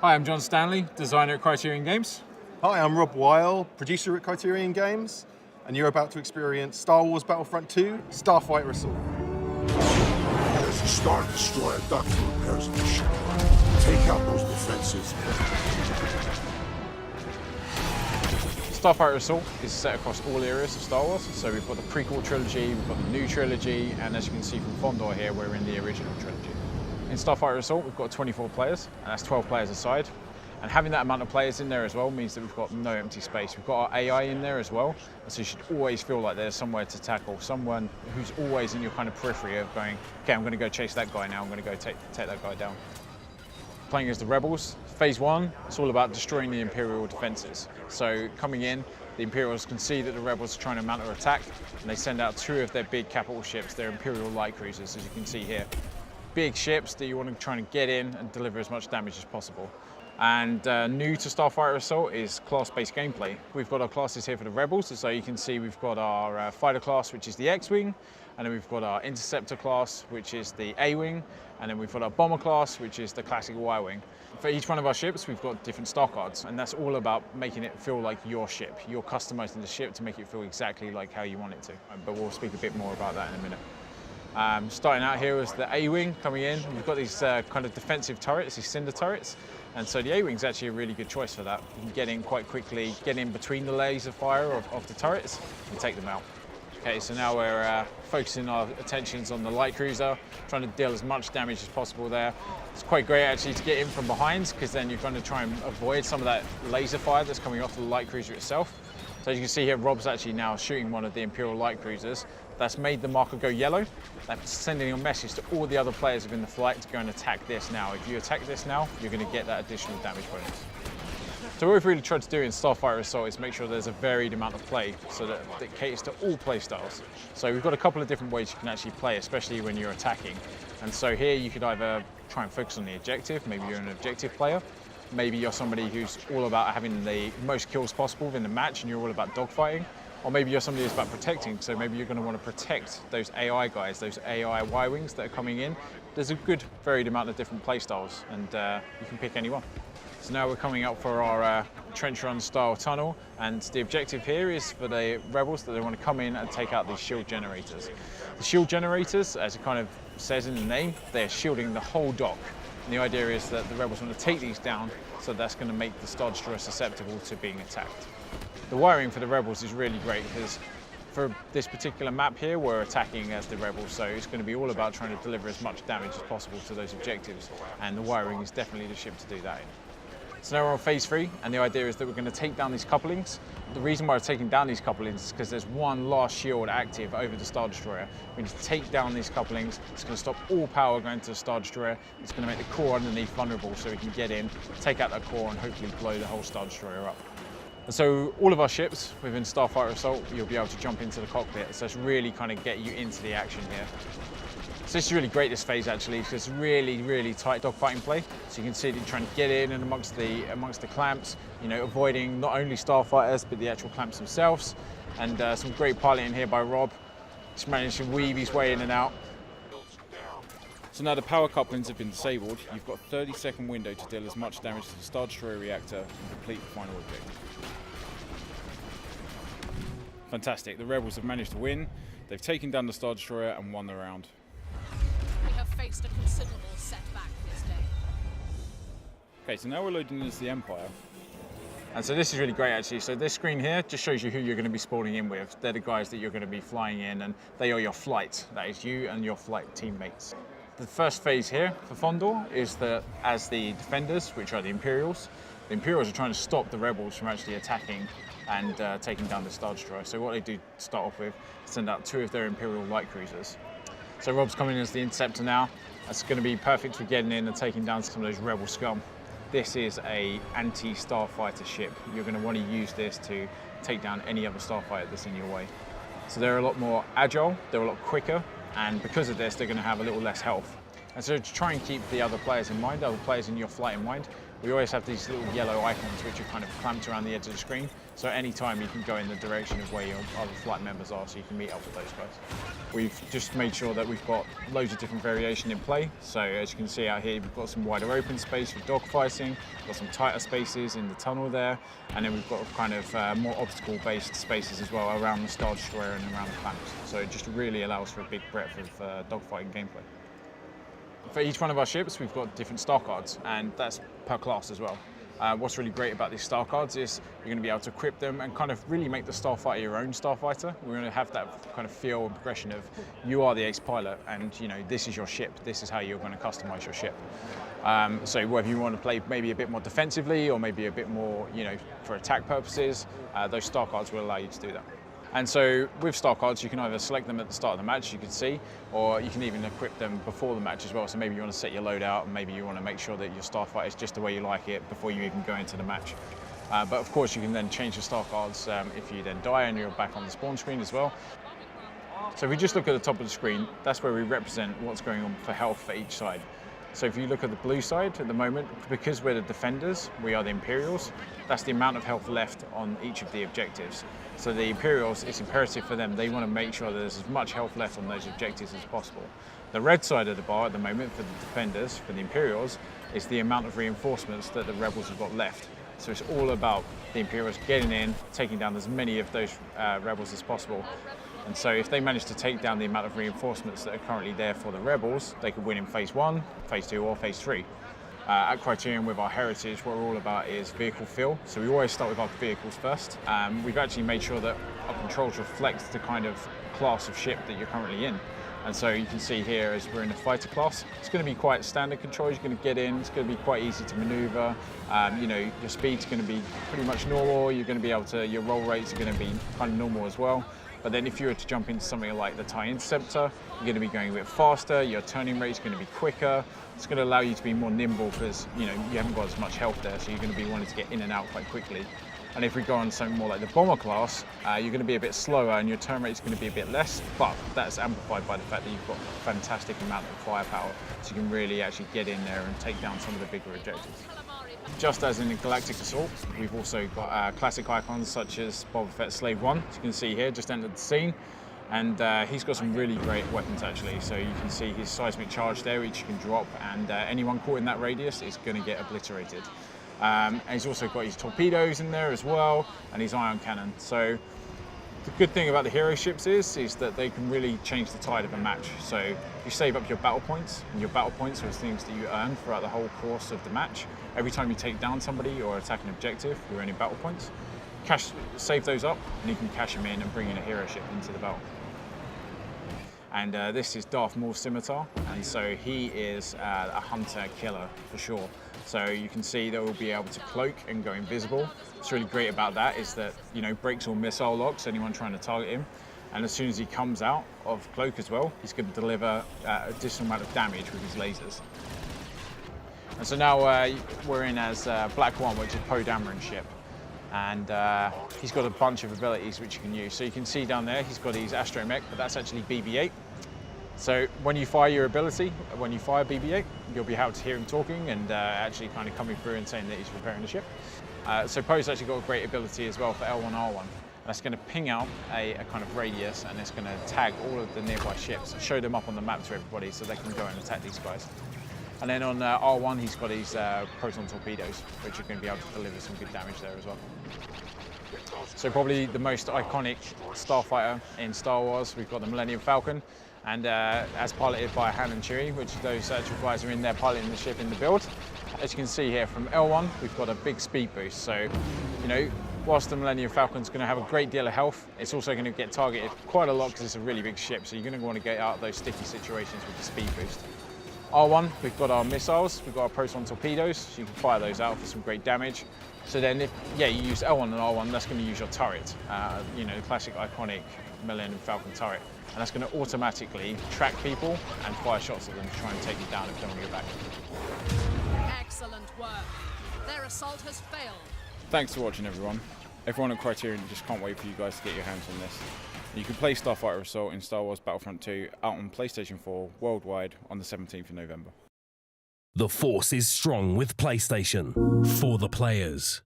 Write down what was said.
Hi, I'm John Stanley, designer at Criterion Games. Hi, I'm Rob Weil, producer at Criterion Games, and you're about to experience Star Wars Battlefront II, Starfighter Assault. There's a Star Destroyer duct for repairs of the ship. Take out those defenses. Starfighter Assault is set across all eras of Star Wars. So we've got the prequel trilogy, we've got the new trilogy, and as you can see from Fondor here, we're in the original trilogy. In Starfighter Assault, we've got 24 players, and that's 12 players a side. And having that amount of players in there as well means that we've got no empty space. We've got our AI in there as well, and so you should always feel like there's somewhere to tackle, someone who's always in your kind of periphery of going, okay, I'm going to go chase that guy now, I'm going to go take that guy down. Playing as the Rebels, Phase 1, it's all about destroying the Imperial defences. So coming in, the Imperials can see that the Rebels are trying to mount their attack, and they send out 2 of their big capital ships, their Imperial light cruisers, as you can see here. Big ships that you want to try and get in and deliver as much damage as possible. And new to Starfighter Assault is class-based gameplay. We've got our classes here for the Rebels, so you can see we've got our fighter class, which is the X-Wing, and then we've got our interceptor class, which is the A-Wing, and then we've got our bomber class, which is the classic Y-Wing. For each one of our ships, we've got different star cards, and that's all about making it feel like your ship. You're customizing the ship to make it feel exactly like how you want it to, but we'll speak a bit more about that in a minute. Starting out here is the A-Wing coming in. We've got these kind of defensive turrets, these cinder turrets. And so the A-Wing is actually a really good choice for that. You can get in quite quickly, get in between the laser fire of the turrets and take them out. Okay, so now we're focusing our attentions on the light cruiser, trying to deal as much damage as possible there. It's quite great actually to get in from behind, because then you're going to try and avoid some of that laser fire that's coming off the light cruiser itself. So as you can see here, Rob's actually now shooting one of the Imperial light cruisers. That's made the marker go yellow. That's sending a message to all the other players within the flight to go and attack this now. If you attack this now, you're going to get that additional damage bonus. So what we've really tried to do in Starfighter Assault is make sure there's a varied amount of play so that it caters to all play styles. So we've got a couple of different ways you can actually play, especially when you're attacking. And so here you could either try and focus on the objective, maybe you're an objective player. Maybe you're somebody who's all about having the most kills possible within the match and you're all about dogfighting. Or maybe you're somebody who's about protecting, so maybe you're going to want to protect those AI guys, those AI Y-Wings that are coming in. There's a good varied amount of different play styles, and you can pick any one. So now we're coming up for our trench run style tunnel, and the objective here is for the Rebels that they want to come in and take out these shield generators. The shield generators, as it kind of says in the name, they're shielding the whole dock. And the idea is that the Rebels want to take these down, so that's going to make the Star Destroyer susceptible to being attacked. The wiring for the Rebels is really great because for this particular map here, we're attacking as the Rebels, so it's going to be all about trying to deliver as much damage as possible to those objectives, and the wiring is definitely the ship to do that in. So now we're on Phase 3, and the idea is that we're going to take down these couplings. The reason why we're taking down these couplings is because there's one last shield active over the Star Destroyer. We need to take down these couplings. It's going to stop all power going to the Star Destroyer. It's going to make the core underneath vulnerable so we can get in, take out that core, and hopefully blow the whole Star Destroyer up. And so all of our ships within Starfighter Assault, you'll be able to jump into the cockpit. So it's really kind of get you into the action here. So this is really great, this phase actually, because it's really, really tight dogfighting play. So you can see that you're trying to get in and amongst the clamps, you know, avoiding not only starfighters, but the actual clamps themselves. And some great piloting here by Rob. He's managed to weave his way in and out. So now the power couplings have been disabled, you've got a 30-second window to deal as much damage to the Star Destroyer reactor and complete the final objective. Fantastic, the Rebels have managed to win. They've taken down the Star Destroyer and won the round. We have faced a considerable setback this day. Okay, so now we're loading into the Empire. And so this is really great actually. So this screen here just shows you who you're going to be spawning in with. They're the guys that you're going to be flying in, and they are your flight. That is you and your flight teammates. The first phase here for Fondor is that as the defenders, which are the Imperials are trying to stop the Rebels from actually attacking and taking down the Star Destroyer. So what they do to start off with is send out 2 of their Imperial light cruisers. So Rob's coming in as the Interceptor now. That's going to be perfect for getting in and taking down some of those Rebel scum. This is a anti-starfighter ship. You're going to want to use this to take down any other starfighter that's in your way. So they're a lot more agile, they're a lot quicker, and because of this, they're going to have a little less health. And so to try and keep the other players in mind, other players in your flight in mind, we always have these little yellow icons which are kind of clamped around the edge of the screen. So anytime you can go in the direction of where your other flight members are, so you can meet up with those guys. We've just made sure that we've got loads of different variation in play. So as you can see out here, we've got some wider open space for dogfighting, got some tighter spaces in the tunnel there, and then we've got kind of more obstacle-based spaces as well around the Star Destroyer and around the planets. So it just really allows for a big breadth of dogfighting gameplay. For each one of our ships, we've got different star cards, and that's per class as well. What's really great about these star cards is you're going to be able to equip them and kind of really make the Starfighter your own Starfighter. We're going to have that kind of feel and progression of you are the ex-pilot, and you know this is your ship. This is how you're going to customize your ship. So whether you want to play maybe a bit more defensively or maybe a bit more, you know, for attack purposes, those star cards will allow you to do that. And so with star cards, you can either select them at the start of the match, you can see, or you can even equip them before the match as well. So maybe you want to set your load out, and maybe you want to make sure that your Starfighter is just the way you like it before you even go into the match. But of course, you can then change the star cards if you then die and you're back on the spawn screen as well. So if we just look at the top of the screen, that's where we represent what's going on for health for each side. So if you look at the blue side at the moment, because we're the defenders, we are the Imperials, that's the amount of health left on each of the objectives. So the Imperials, it's imperative for them, they want to make sure there's as much health left on those objectives as possible. The red side of the bar at the moment for the defenders, for the Imperials, is the amount of reinforcements that the rebels have got left. So it's all about the Imperials getting in, taking down as many of those rebels as possible. And so if they manage to take down the amount of reinforcements that are currently there for the rebels, they could win in phase 1, phase 2 or phase 3. At Criterion with our heritage, what we're all about is vehicle feel. So we always start with our vehicles first. We've actually made sure that our controls reflect the kind of class of ship that you're currently in. And so you can see here as we're in the fighter class, it's going to be quite standard controls. You're going to get in, it's going to be quite easy to maneuver. You know, your speed's going to be pretty much normal. You're going to be able to, your roll rates are going to be kind of normal as well. But then if you were to jump into something like the TIE Interceptor, you're going to be going a bit faster, your turning rate's going to be quicker. It's going to allow you to be more nimble because, you know, you haven't got as much health there, so you're going to be wanting to get in and out quite quickly. And if we go on something more like the bomber class, you're going to be a bit slower and your turn rate is going to be a bit less, but that's amplified by the fact that you've got a fantastic amount of firepower, so you can really actually get in there and take down some of the bigger objectives. Just as in the Galactic Assault, we've also got classic icons such as Boba Fett's Slave 1, as you can see here, just entered the scene. And he's got some really great weapons actually. So you can see his seismic charge there, which you can drop, and anyone caught in that radius is going to get obliterated. And he's also got his torpedoes in there as well, and his ion cannon. So the good thing about the hero ships is that they can really change the tide of a match. So you save up your battle points, and your battle points are things that you earn throughout the whole course of the match. Every time you take down somebody or attack an objective, you're earning battle points. Save those up, and you can cash them in and bring in a hero ship into the battle. And this is Darth Maul's scimitar, and so he is a hunter killer for sure. So you can see that we'll be able to cloak and go invisible. What's really great about that is that, you know, breaks all missile locks, anyone trying to target him. And as soon as he comes out of cloak as well, he's going to deliver additional amount of damage with his lasers. And so now we're in as Black One, which is Poe Dameron's ship. And he's got a bunch of abilities which you can use. So you can see down there, he's got his astromech, but that's actually BB-8. So when you fire your ability, when you fire BB-8, you'll be able to hear him talking and actually kind of coming through and saying that he's repairing the ship. So Poe's actually got a great ability as well for L1R1. That's going to ping out a kind of radius, and it's going to tag all of the nearby ships and show them up on the map to everybody so they can go and attack these guys. And then on R1, he's got his proton torpedoes, which are going to be able to deliver some good damage there as well. So probably the most iconic starfighter in Star Wars, we've got the Millennium Falcon, and as piloted by Han and Chewie, which those actual guys are in there piloting the ship in the build. As you can see here from L1, we've got a big speed boost. So, you know, whilst the Millennium Falcon's going to have a great deal of health, it's also going to get targeted quite a lot because it's a really big ship. So you're going to want to get out of those sticky situations with the speed boost. R1, we've got our missiles, we've got our proton torpedoes, so you can fire those out for some great damage. So then if, you use L1 and R1, that's going to use your turret, you know, the classic iconic Millennium Falcon turret. And that's going to automatically track people and fire shots at them to try and take you down if they're on your back. Excellent work. Their assault has failed. Thanks for watching, everyone. Everyone at Criterion just can't wait for you guys to get your hands on this. You can play Starfighter Assault in Star Wars Battlefront II out on PlayStation 4 worldwide on the 17th of November. The force is strong with PlayStation. For the players.